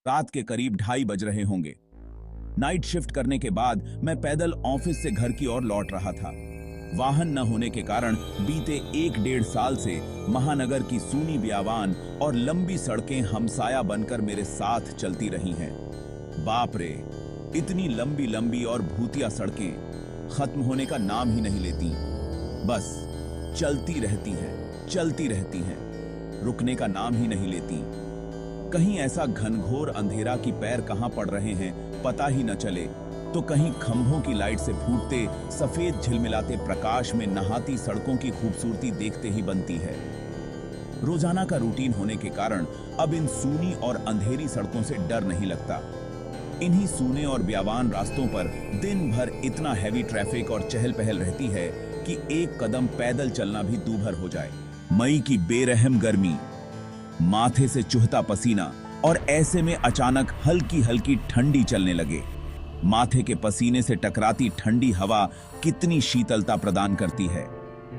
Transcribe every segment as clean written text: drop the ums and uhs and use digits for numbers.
रात के करीब 2:30 बज रहे होंगे। नाइट शिफ्ट करने के बाद मैं पैदल ऑफिस से घर की ओर लौट रहा था। वाहन न होने के कारण बीते 1-1.5 साल से महानगर की सूनी बियावान और लंबी सड़कें हमसाया बनकर मेरे साथ चलती रही हैं। बाप रे, इतनी लंबी लंबी और भूतिया सड़कें खत्म होने का नाम ही नहीं लेती। बस चलती रहती हैं, रुकने का नाम ही नहीं लेती। कहीं ऐसा घनघोर अंधेरा कि पैर कहां पड़ रहे हैं पता ही न चले, तो कहीं खंभों की लाइट से फूटते सफेद झिलमिलाते प्रकाश में नहाती सड़कों की खूबसूरती देखते ही बनती है। रोजाना का रूटीन होने के कारण अब इन सूनी और अंधेरी सड़कों से डर नहीं लगता। इन्हीं सूने और ब्यावान रास्तों पर दिन भर इतना हैवी ट्रैफिक और चहल पहल रहती है कि एक कदम पैदल चलना भी दूभर हो जाए। मई की बेरहम गर्मी, माथे से चुहता पसीना और ऐसे में अचानक हल्की हल्की ठंडी चलने लगे। माथे के पसीने से टकराती ठंडी हवा कितनी शीतलता प्रदान करती है।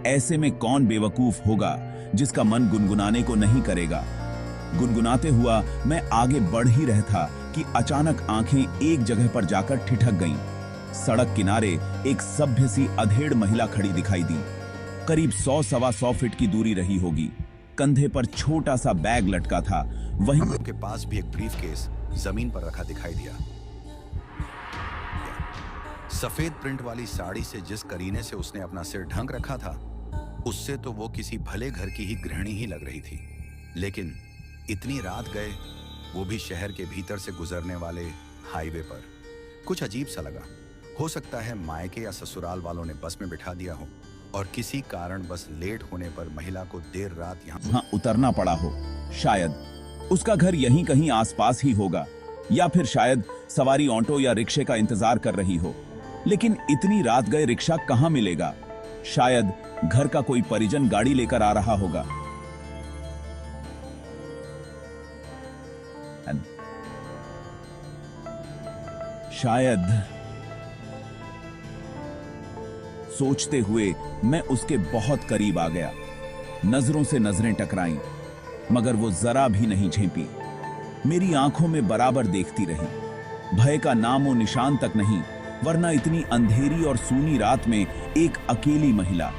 ऐसे में कौन बेवकूफ होगा जिसका मन गुनगुनाने को नहीं करेगा। गुनगुनाते हुआ मैं आगे बढ़ ही रहा था कि अचानक आंखें एक जगह पर जाकर ठिठक गईं। सड़क किनारे एक सभ्य सी अधेड़ महिला खड़ी दिखाई दी। करीब 100-125 फीट की दूरी रही होगी। कंधे पर छोटा सा बैग लटका था। वहीं उनके पास भी एक ब्रीफकेस जमीन पर रखा दिखाई दिया। सफेद प्रिंट वाली साड़ी से जिस करीने से उसने अपना सिर ढक रखा था, उससे तो वो किसी भले घर की ही गृहिणी ही लग रही थी। लेकिन इतनी रात गए, वो भी शहर के भीतर से गुजरने वाले हाईवे पर। कुछ अजीब सा लगा। हो सकता है मायके या ससुराल वालों ने बस में बिठा दिया हो और किसी कारण बस लेट होने पर महिला को देर रात यहाँ उतरना पड़ा हो। शायद उसका घर यहीं कहीं आसपास ही होगा, या फिर शायद सवारी ऑटो या रिक्शे का इंतजार कर रही हो। लेकिन इतनी रात गए रिक्शा कहां मिलेगा? शायद घर का कोई परिजन गाड़ी लेकर आ रहा होगा। शायद, सोचते हुए मैं उसके बहुत करीब आ गया। नजरों से नजरें टकराईं, मगर वो जरा भी नहीं झेंपी। मेरी आंखों में बराबर देखती रही। भय का नामो निशान तक नहीं, वरना इतनी अंधेरी और सूनी रात में एक अकेली महिला,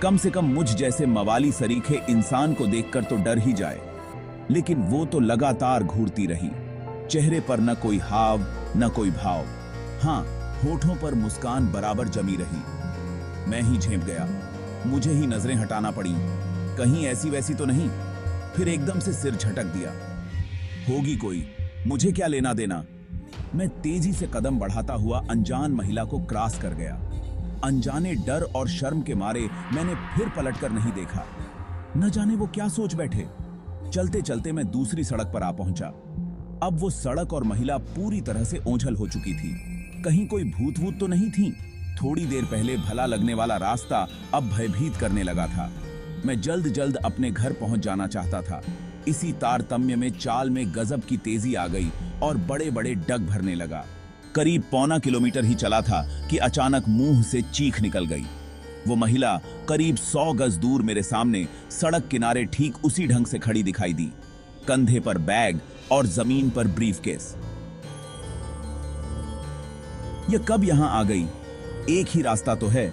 कम से कम मुझ जैसे मवाली सरीखे इंसान को देखकर तो डर ही जाए। लेकिन वो तो लगातार घूरती रही। चेहरे पर न कोई हाव न कोई भाव। हाँ, होठों पर मुस्कान बराबर जमी रही। मैं ही झेप गया। मुझे ही नजरें हटाना पड़ी, कहीं ऐसी वैसी तो नहीं। फिर एकदम से सिर झटक दिया। होगी कोई, मुझे क्या लेना देना। मैं तेजी से कदम बढ़ाता हुआ अनजान महिला को क्रॉस कर गया। अनजाने डर और शर्म के मारे मैंने फिर पलटकर नहीं देखा। न जाने वो क्या सोच बैठे। चलते चलते मैं दूसरी सड़क पर आ पहुंचा। अब वो सड़क और महिला पूरी तरह से ओझल हो चुकी थी। कहीं कोई भूत वूत तो नहीं थी। थोड़ी देर पहले भला लगने वाला रास्ता अब भयभीत करने लगा था। मैं जल्द जल्द अपने घर पहुंच जाना चाहता था। इसी तारतम्य में चाल में गजब की तेजी आ गई और बड़े बड़े डग भरने लगा। करीब 1.25 किलोमीटर ही चला था कि अचानक मुंह से चीख निकल गई। वो महिला करीब 100 गज दूर मेरे सामने सड़क किनारे ठीक उसी ढंग से खड़ी दिखाई दी, कंधे पर बैग और जमीन पर ब्रीफकेस। ये कब यहां आ गई? एक ही रास्ता तो है।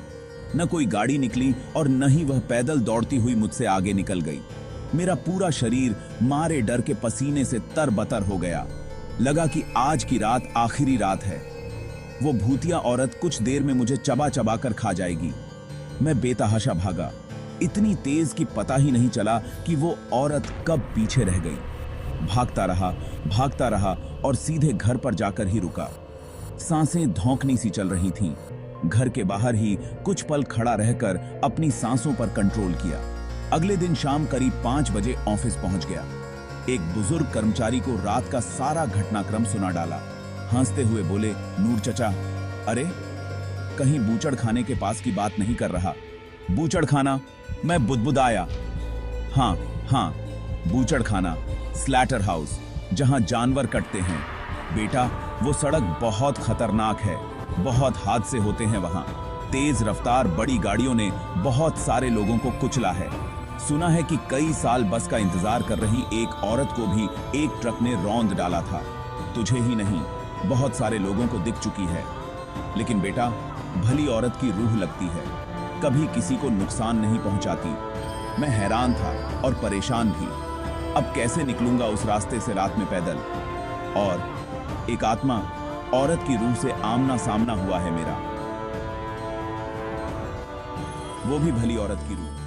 न कोई गाड़ी निकली और न ही वह पैदल दौड़ती हुई मुझसे आगे निकल गई। मेरा पूरा शरीर मारे डर के पसीने से तरबतर हो गया। लगा कि आज की रात आखिरी रात है। वो भूतिया औरत कुछ देर में मुझे चबा चबा कर खा जाएगी। मैं बेतहाशा भागा, इतनी तेज कि पता ही नहीं चला कि वो औरत कब पीछे रह गई। भागता रहा और सीधे घर पर जाकर ही रुका। सांसें धौंकनी सी चल रही थीं। घर के बाहर ही कुछ पल खड़ा रहकर अपनी सांसों पर कंट्रोल किया। अगले दिन शाम करीब 5 बजे ऑफिस पहुंच गया। एक बुजुर्ग कर्मचारी को रात का सारा घटनाक्रम सुना डाला। हंसते हुए बोले, नूर चचा, अरे कहीं बूचड़ खाने के पास की बात नहीं कर रहा? बूचड़ खाना? मैं बुदबुदाया। हाँ, बूचड़ खाना, स्लैटर हाउस, जहां जानवर कटते हैं। बेटा, वो सड़क बहुत खतरनाक है। बहुत हादसे होते हैं वहां। तेज रफ्तार बड़ी गाड़ियों ने बहुत सारे लोगों को कुचला है। सुना है कि कई साल बस का इंतजार कर रही एक औरत को भी एक ट्रक ने रौंद डाला था। तुझे ही नहीं बहुत सारे लोगों को दिख चुकी है। लेकिन बेटा, भली औरत की रूह लगती है, कभी किसी को नुकसान नहीं पहुंचाती। मैं हैरान था और परेशान भी। अब कैसे निकलूंगा उस रास्ते से रात में पैदल? और एक आत्मा, औरत की रूह से आमना सामना हुआ है मेरा, वो भी भली औरत की रूह।